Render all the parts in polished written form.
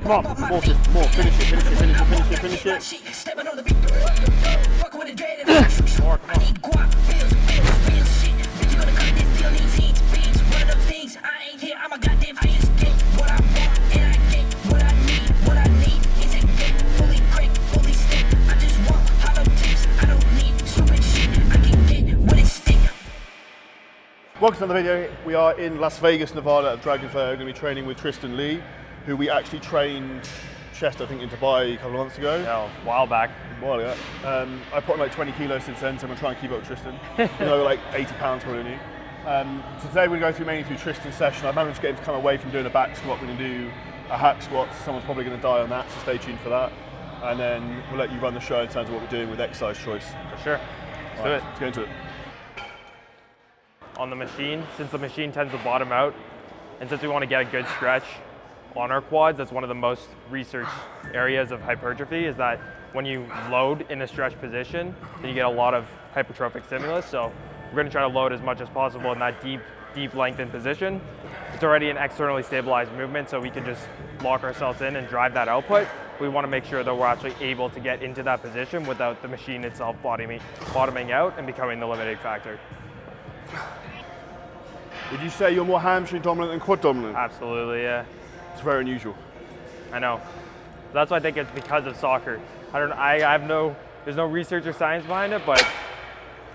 Come on, more, finish it. More, come on. Welcome to another video. We are in Las Vegas, Nevada at Dragonfly. We're going to be training with Tristyn Lee, who we actually trained chest, I think, in Dubai a couple of months ago. Yeah, a while back. I put on like 20 kilos since then, so I'm going to try and keep up with Tristyn. You know, like 80 pounds probably new. So today we're going to go through mainly through Tristyn's session. I managed to get him to come away from doing a back squat. We're going to do a hack squat. Someone's probably going to die on that, so stay tuned for that. And then we'll let you run the show in terms of what we're doing with exercise choice. For sure. Let's do it. Let's get into it. On the machine, since the machine tends to bottom out, and since we want to get a good stretch on our quads, that's one of the most researched areas of hypertrophy, is that when you load in a stretch position, then you get a lot of hypertrophic stimulus. So we're going to try to load as much as possible in that deep lengthened position. It's already an externally stabilized movement, so we can just lock ourselves in and drive that output. We want to make sure that we're actually able to get into that position without the machine itself bottoming out and becoming the limiting factor. Would you say you're more hamstring dominant than quad dominant? Absolutely, yeah. It's very unusual. I know. That's why I think it's because of soccer. There's no research or science behind it, but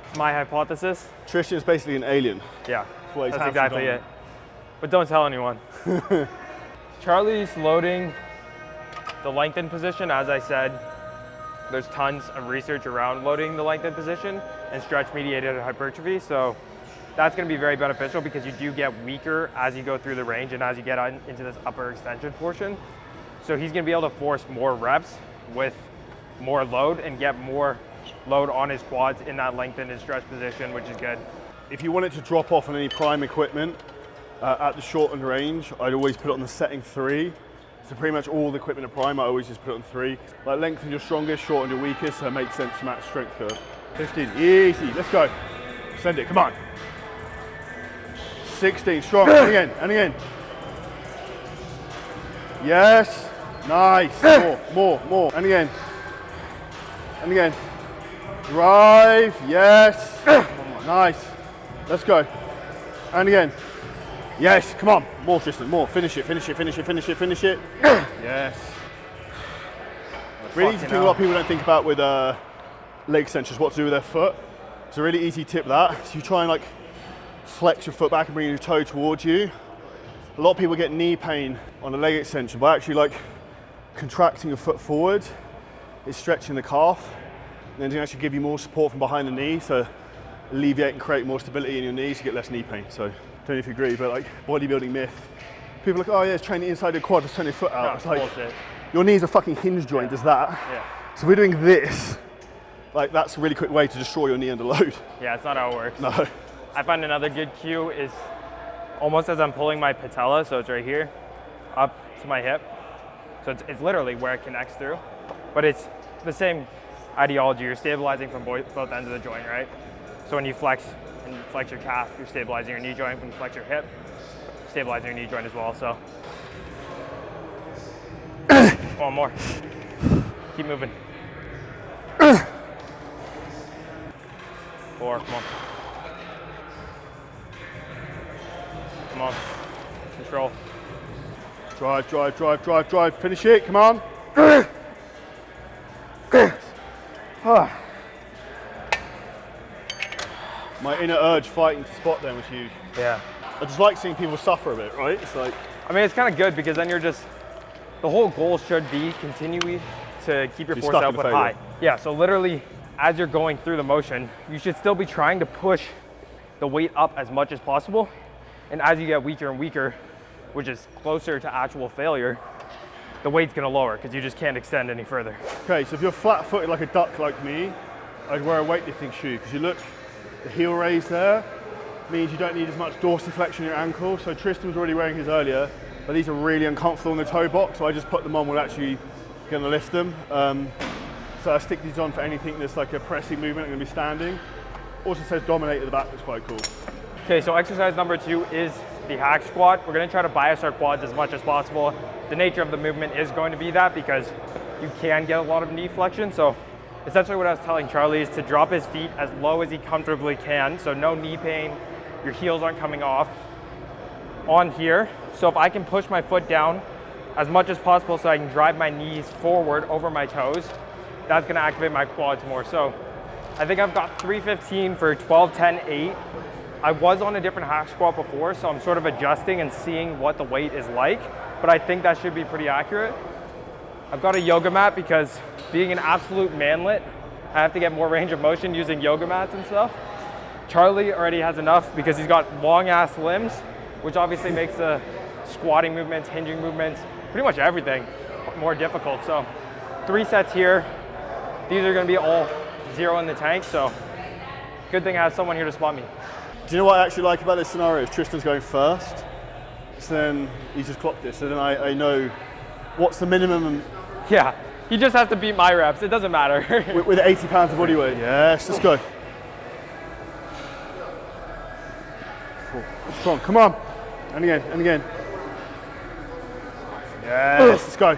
it's my hypothesis. Tristyn is basically an alien. Yeah, That's exactly it. But don't tell anyone. Charlie's loading the lengthened position. As I said, there's tons of research around loading the lengthened position and stretch-mediated hypertrophy. So that's going to be very beneficial because you do get weaker as you go through the range and as you get into this upper extension portion. So he's going to be able to force more reps with more load and get more load on his quads in that lengthened and stretch position, which is good. If you want it to drop off on any prime equipment at the shortened range, I'd always put it on the setting 3. So pretty much all the equipment at prime, I always just put it on 3. Like lengthen your strongest, shorten your weakest, so it makes sense to match strength curve. 15, easy, let's go. Send it, come on. 16, strong, and again. Yes, nice, more, and again. Drive, yes, nice. Let's go, and again. Yes, come on, more Tristyn, more, finish it. Yes. Really easy thing a lot of people don't think about with leg extensions, what to do with their foot. It's a really easy tip that. So you try and like flex your foot back and bring your toe towards you. A lot of people get knee pain on a leg extension by actually like contracting your foot forward. It's stretching the calf, and then to actually give you more support from behind the knee, so alleviate and create more stability in your knees to get less knee pain. So I don't know if you agree, but like bodybuilding myth. People are like, oh yeah, it's training inside your quad, just turn your foot out. No, it's like, bullshit. Your knee's a fucking hinge joint, does that? Yeah. So we're doing this, like that's a really quick way to destroy your knee under load. Yeah, it's not how it works. No. I find another good cue is almost as I'm pulling my patella, so it's right here, up to my hip. So it's literally where it connects through. But it's the same ideology. You're stabilizing from both ends of the joint, right? So when you flex your calf, you're stabilizing your knee joint. When you flex your hip, stabilizing your knee joint as well. So one more. Keep moving. 4, come on. Come on, control. Drive, finish it, come on. My inner urge fighting to spot them was huge. Yeah. I just like seeing people suffer a bit, right? It's like, I mean, it's kind of good because then the whole goal should be continuing to keep your force output high. Yeah, so literally as you're going through the motion, you should still be trying to push the weight up as much as possible. And as you get weaker and weaker, which is closer to actual failure, the weight's gonna lower because you just can't extend any further. Okay, so if you're flat-footed like a duck like me, I'd wear a weightlifting shoe because you look, the heel raise there means you don't need as much dorsiflexion in your ankle. So Tristyn was already wearing his earlier, but these are really uncomfortable in the toe box, so I just put them on, we're actually gonna lift them. So I stick these on for anything that's like a pressing movement, I'm gonna be standing. Also says dominate at the back, that's quite cool. Okay, so exercise number 2 is the hack squat. We're gonna try to bias our quads as much as possible. the nature of the movement is going to be that because you can get a lot of knee flexion. So essentially what I was telling Charlie is to drop his feet as low as he comfortably can, so no knee pain, your heels aren't coming off on here. So if I can push my foot down as much as possible so I can drive my knees forward over my toes, that's gonna activate my quads more. So I think I've got 315 for 12, 10, 8. I was on a different hack squat before, so I'm sort of adjusting and seeing what the weight is like, but I think that should be pretty accurate. I've got a yoga mat because being an absolute manlet, I have to get more range of motion using yoga mats and stuff. Charlie already has enough because he's got long ass limbs, which obviously makes the squatting movements, hinging movements, pretty much everything more difficult. So 3 sets here. These are gonna be all 0 in the tank, so good thing I have someone here to spot me. Do you know what I actually like about this scenario is Tristyn's going first, so then he just clocked it, so then I know what's the minimum. Yeah, he just has to beat my reps, it doesn't matter. with 80 pounds of body weight. Yes, let's go. Strong, come on. And again, and again. Yes, let's go.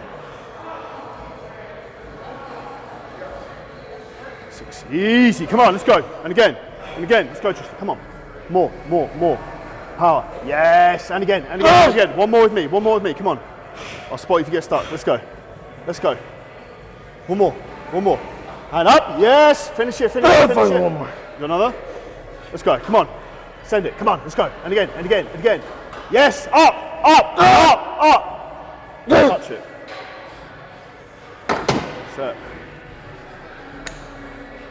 6, easy, come on, let's go. And again, let's go, Tristyn, come on. More. Power, yes, and again, and again. One more with me, come on. I'll spot you if you get stuck, let's go. One more. And up, yes, finish it. One more. You got another? Let's go, come on. Send it, come on, let's go. And again. Yes, up. Touch it. Set.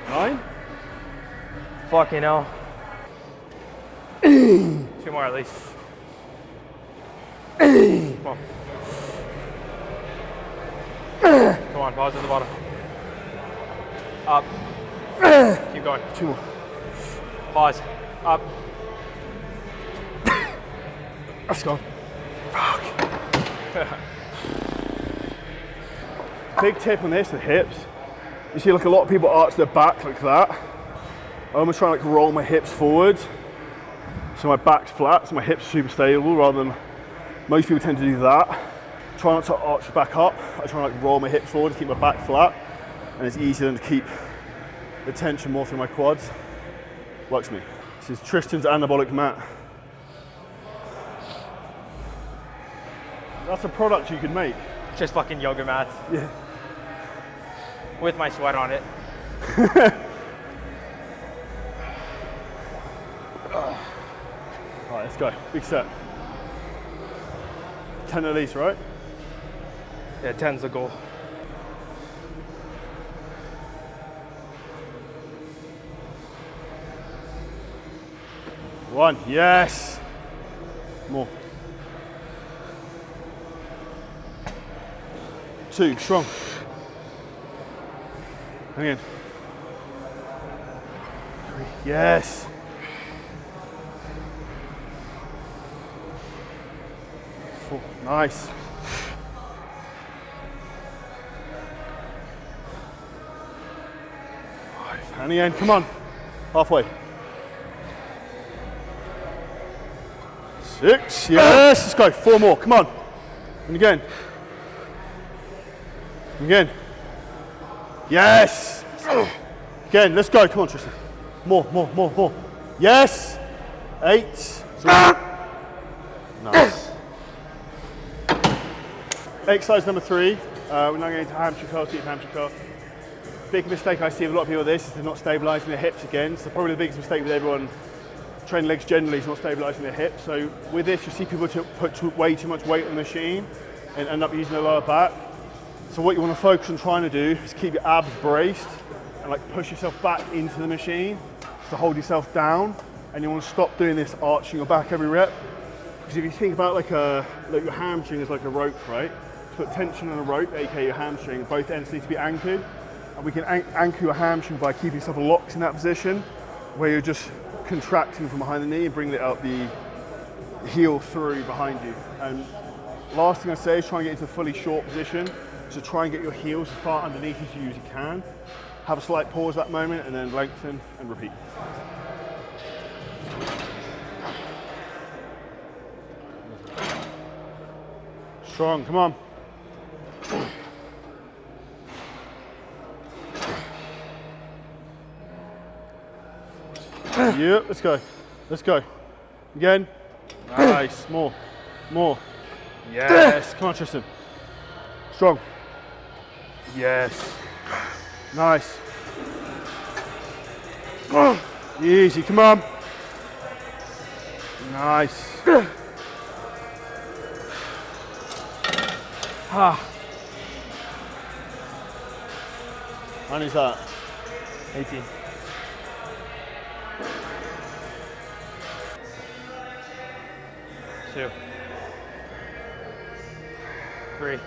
9. Fucking hell. 2 more at least. Come on, pause at the bottom. Up. Keep going. 2 more. Pause. Up. Let's go. Fuck. Big tip on this, the hips. You see like a lot of people arch their back like that. I almost try and like roll my hips forward. So my back's flat, so my hips are super stable rather than most people tend to do that. Try not to arch the back up. I try and like roll my hips forward to keep my back flat. And it's easier than to keep the tension more through my quads. Works for me. This is Tristyn's anabolic mat. That's a product you can make. Just fucking yoga mats. Yeah. With my sweat on it. Alright, let's go. Big set. 10 at least, right? Yeah, 10's the goal. One, yes. More. 2, strong. Again. 3, yes. 4, nice. 5, and again, come on. Halfway. 6, yes, let's go. 4 more, come on. And again. Again. Yes. Again, let's go. Come on, Tristyn. More. Yes. 8. Nice. Exercise number 3. We're now going to hamstring curls, deep hamstring curls. Big mistake I see with a lot of people with this is they're not stabilising their hips again. So probably the biggest mistake with everyone training legs generally is not stabilising their hips. So with this, you see people put way too much weight on the machine and end up using their lower back. So what you want to focus on trying to do is keep your abs braced and like push yourself back into the machine to hold yourself down. And you want to stop doing this arching your back every rep. Because if you think about like your hamstring is like a rope, right? To put tension on a rope, aka your hamstring, both ends need to be anchored. And we can anchor your hamstring by keeping yourself locked in that position where you're just contracting from behind the knee and bringing it up the heel through behind you. And last thing I say is try and get into a fully short position. So try and get your heels as far underneath as you can. Have a slight pause that moment and then lengthen and repeat. Strong, come on. Yep, let's go. Let's go. Again. Nice. More. More. Yes. Come on, Tristyn. Strong. Yes. Nice. Easy. Come on. Nice. How many is that? 18. 2. 3.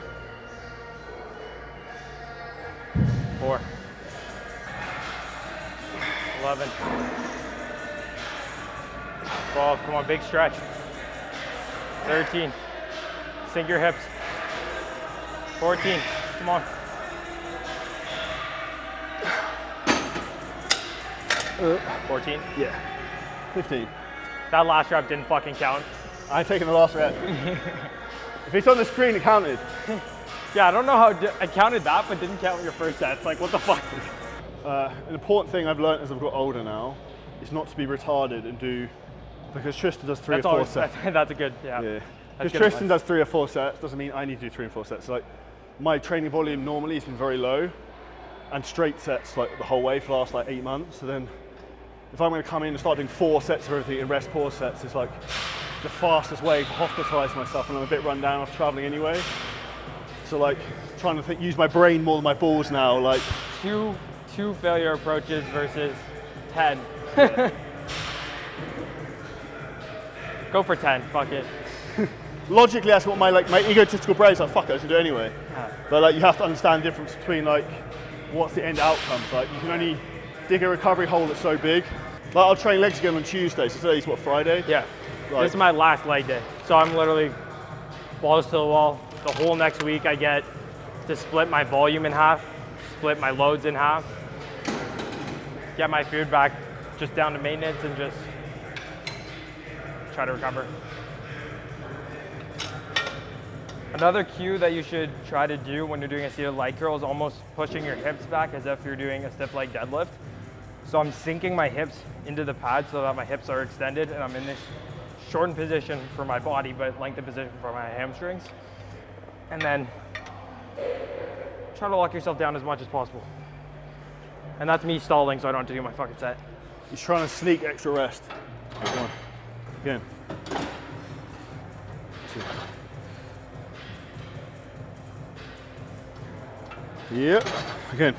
4. 11. 12. Come on, big stretch. 13. Sink your hips. 14. Come on. 14. Yeah. 15. That last rep didn't fucking count. I'm taking the last rep. If it's on the screen, it counted. Yeah, I don't know how I counted that, but didn't count your first set. It's like, what the fuck? An important thing I've learned as I've got older now is not to be retarded and do, because Tristyn does 3 or 4 sets. That's a good, yeah. Yeah. Because Tristyn does 3 or 4 sets doesn't mean I need to do 3 and 4 sets. So like, my training volume normally has been very low, and straight sets like the whole way for the last like 8 months. So then, if I'm going to come in and start doing 4 sets of everything and rest pause sets, it's like the fastest way to hospitalise myself, and I'm a bit run down after travelling anyway. So like, trying to use my brain more than my balls now. Like two failure approaches versus 10. Yeah. Go for 10. Fuck it. Logically, that's what my egotistical brain's like. Fuck it, I should do it anyway. Yeah. But like, you have to understand the difference between like, what's the end outcome. Like, you can only dig a recovery hole that's so big. Like, I'll train legs again on Tuesday. So today's what, Friday? Yeah. Like, this is my last leg day. So I'm literally balls to the wall. The whole next week I get to split my volume in half, split my loads in half, get my food back just down to maintenance, and just try to recover. Another cue that you should try to do when you're doing a seated leg curl is almost pushing your hips back as if you're doing a stiff leg deadlift. So I'm sinking my hips into the pad so that my hips are extended, and I'm in this shortened position for my body, but lengthened position for my hamstrings. And then try to lock yourself down as much as possible. And that's me stalling so I don't have to do my fucking set. He's trying to sneak extra rest. Come on. Again. Yep. Again.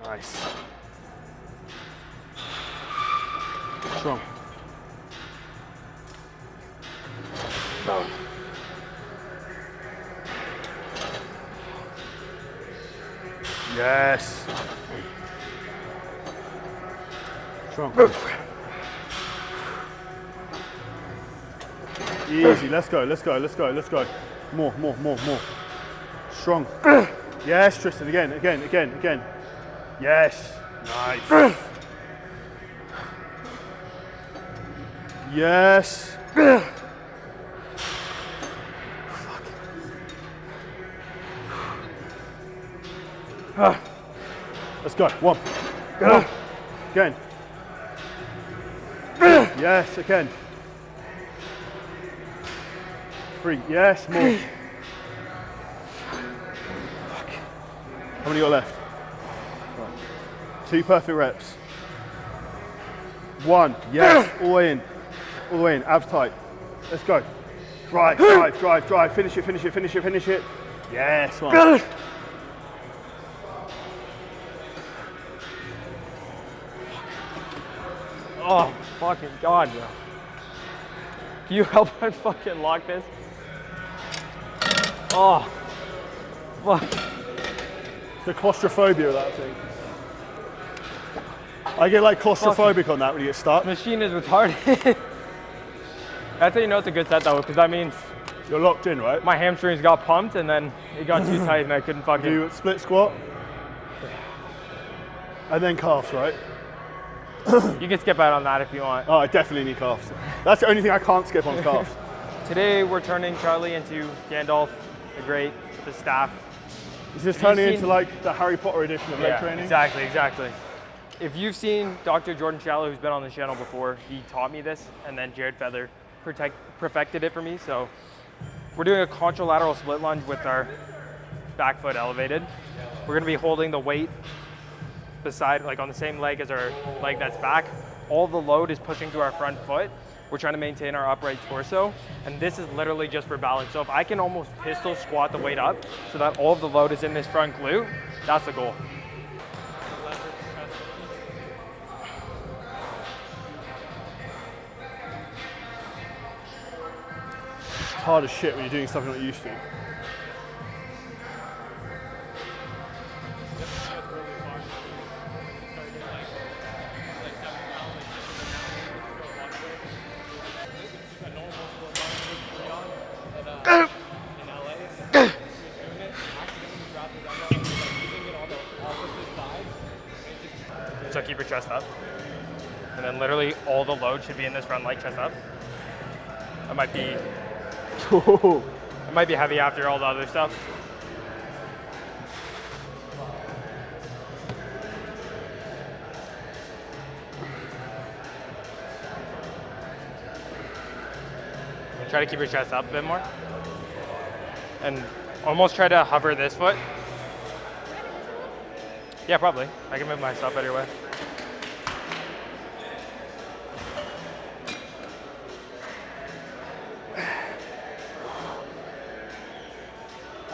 Nice. Strong. Down. Yes. Strong. Easy. Let's go. Let's go. Let's go. Let's go. More. More. More. More. Strong. Yes, Tristyn. Again. Again. Again. Again. Yes. Nice. Yes. Let's go. 1. Go. Again. Yes, again. 3. Yes, more. How many you got left? Right. 2 perfect reps. 1. Yes. All the way in. All the way in. Abs tight. Let's go. Drive, drive, drive, drive. Finish it, finish it, finish it, finish it. Yes, 1. Oh, fucking God, bro. Can you help me fucking lock this? Oh, fuck. It's the claustrophobia of that thing. I get like claustrophobic on that when you get stuck. Machine is retarded. That's how you know it's a good set though, because that means You're locked in, right? my hamstrings got pumped and then it got too tight and I couldn't fucking. Do a split squat. And then calves, right? You can skip out on that if you want. Oh, I definitely need calves. That's the only thing I can't skip on calves. Today we're turning Charlie into Gandalf the Great, the staff. Is this turning into like the Harry Potter edition of leg training? Exactly, exactly. if you've seen Dr. Jordan Shallow, who's been on the channel before, he taught me this, and then Jared Feather perfected it for me. So we're doing a contralateral split lunge with our back foot elevated. We're gonna be holding the weight beside, like on the same leg as our leg that's back. All the load is pushing to our front foot. We're trying to maintain our upright torso, and this is literally just for balance. So if I can almost pistol squat the weight up so that all of the load is in this front glute, that's the goal. It's hard as shit when you're doing stuff you're not used to. So keep your chest up. And then literally all the load should be in this front leg, chest up. It might be heavy after all the other stuff. Try to keep your chest up a bit more. And almost try to hover this foot. Yeah, probably. I can move my stuff better way.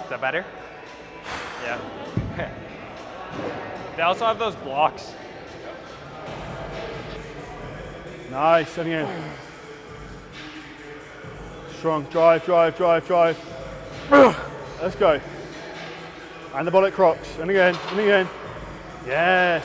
Is that better? Yeah. They also have those blocks. Nice, and again. Strong, drive, drive, drive, drive. Let's go. Anabolic crocs, and again, and again. Yes.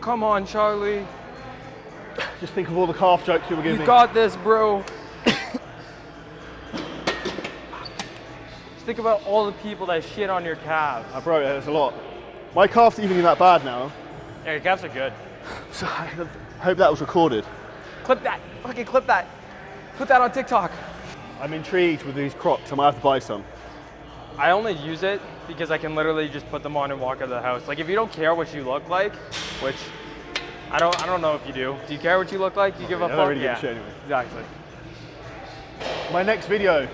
Come on, Charlie. Just think of all the calf jokes you were giving me. You got this, bro. Just think about all the people that shit on your calves. Bro, there's a lot. My calf's even that bad now. Yeah, your calves are good. So I hope that was recorded. Clip that. Fucking clip that. Put that on TikTok. I'm intrigued with these Crocs. I might have to buy some. I only use it because I can literally just put them on and walk out of the house. Like if you don't care what you look like, which I don't know if you do. Do you care what you look like? Do you give a fuck? I don't really give a shit anyway. Exactly. My next video,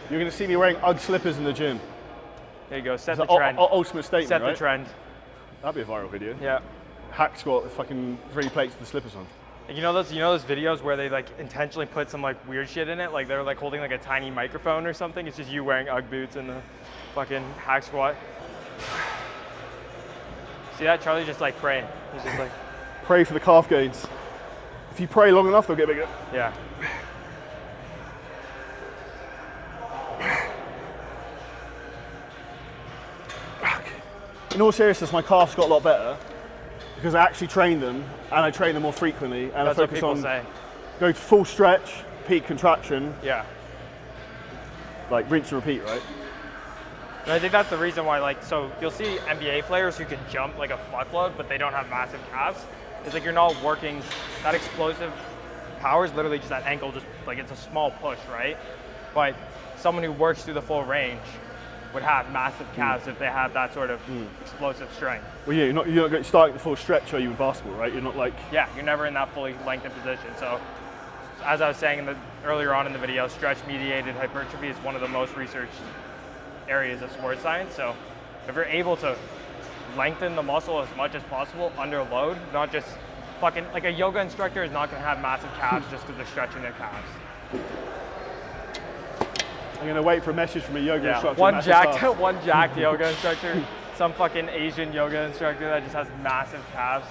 you're going to see me wearing UGG slippers in the gym. There you go. Set It's the trend. Ultimate statement, Set right? the trend. That'd be a viral video. Yeah. Hack squat with fucking 3 plates with the slippers on. You know those videos where they like intentionally put some like weird shit in it, like they're like holding like a tiny microphone or something. It's just you wearing UGG boots and the fucking hack squat. See that? Charlie just like praying. He's just like pray for the calf gains. If you pray long enough, they'll get bigger. yeah. In all seriousness, my calves got a lot better because I actually trained them and I train them more frequently and That's I what focus people on say. go to full stretch, peak contraction, Yeah. like rinse and repeat, right? And I think that's the reason why, like, so you'll see NBA players who can jump like a fuckload, but they don't have massive calves. It's like you're not working, that explosive power is literally just that ankle, just like it's a small push, right? But someone who works through the full range would have massive calves if they have that sort of explosive strength. Well, yeah, you're not going to start at the full stretch, are you, in basketball, right? You're not like... Yeah, you're never in that fully lengthened position. So as I was saying earlier on in the video, stretch-mediated hypertrophy is one of the most researched areas of sports science. So if you're able to lengthen the muscle as much as possible under load, not just fucking, like a yoga instructor is not going to have massive calves just because they're stretching their calves. I'm going to wait for a message from a yoga instructor. One jacked yoga instructor, some fucking Asian yoga instructor that just has massive calves.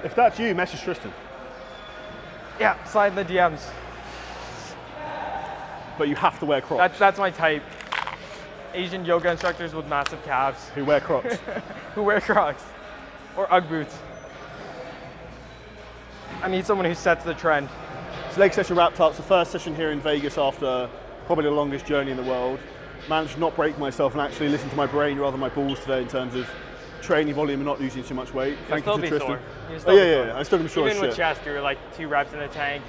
If that's you, message Tristyn. Yeah, slide in the DMs. But you have to wear Crocs. That's my type. Asian yoga instructors with massive calves. Who wear Crocs. Who wear Crocs. Or Ugg boots. I need someone who sets the trend. So leg session wrapped up. It's the first session here in Vegas after probably the longest journey in the world. Managed to not break myself and actually listen to my brain rather than my balls today in terms of training volume and not losing too much weight. Thank you to Tristyn. Oh, yeah. I'm still gonna be sore as Even with shit. chest, you were like 2 reps in the tank,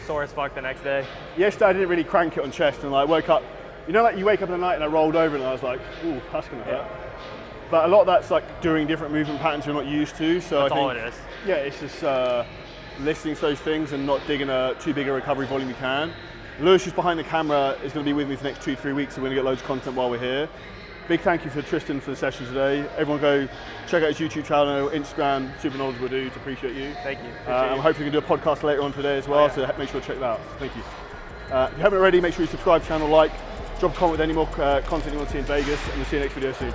sore as fuck the next day. Yesterday I didn't really crank it on chest and like woke up. You know, like you wake up in the night and I rolled over and I was like, ooh, that's gonna hurt. But a lot of that's like doing different movement patterns you're not used to. So That's I think, all it is. yeah, it's just listening to those things and not digging too big a recovery volume you can. Lewis, who's behind the camera, is going to be with me for the next 2-3 weeks, so we're going to get loads of content while we're here. Big thank you for Tristyn for the session today. Everyone go check out his YouTube channel, Instagram, super knowledgeable dudes, appreciate you. Thank you. I'm hopefully going to do a podcast later on today as well, so make sure to check that out. Thank you. If you haven't already, make sure you subscribe to the channel, like, drop a comment with any more content you want to see in Vegas, and we'll see you next video soon.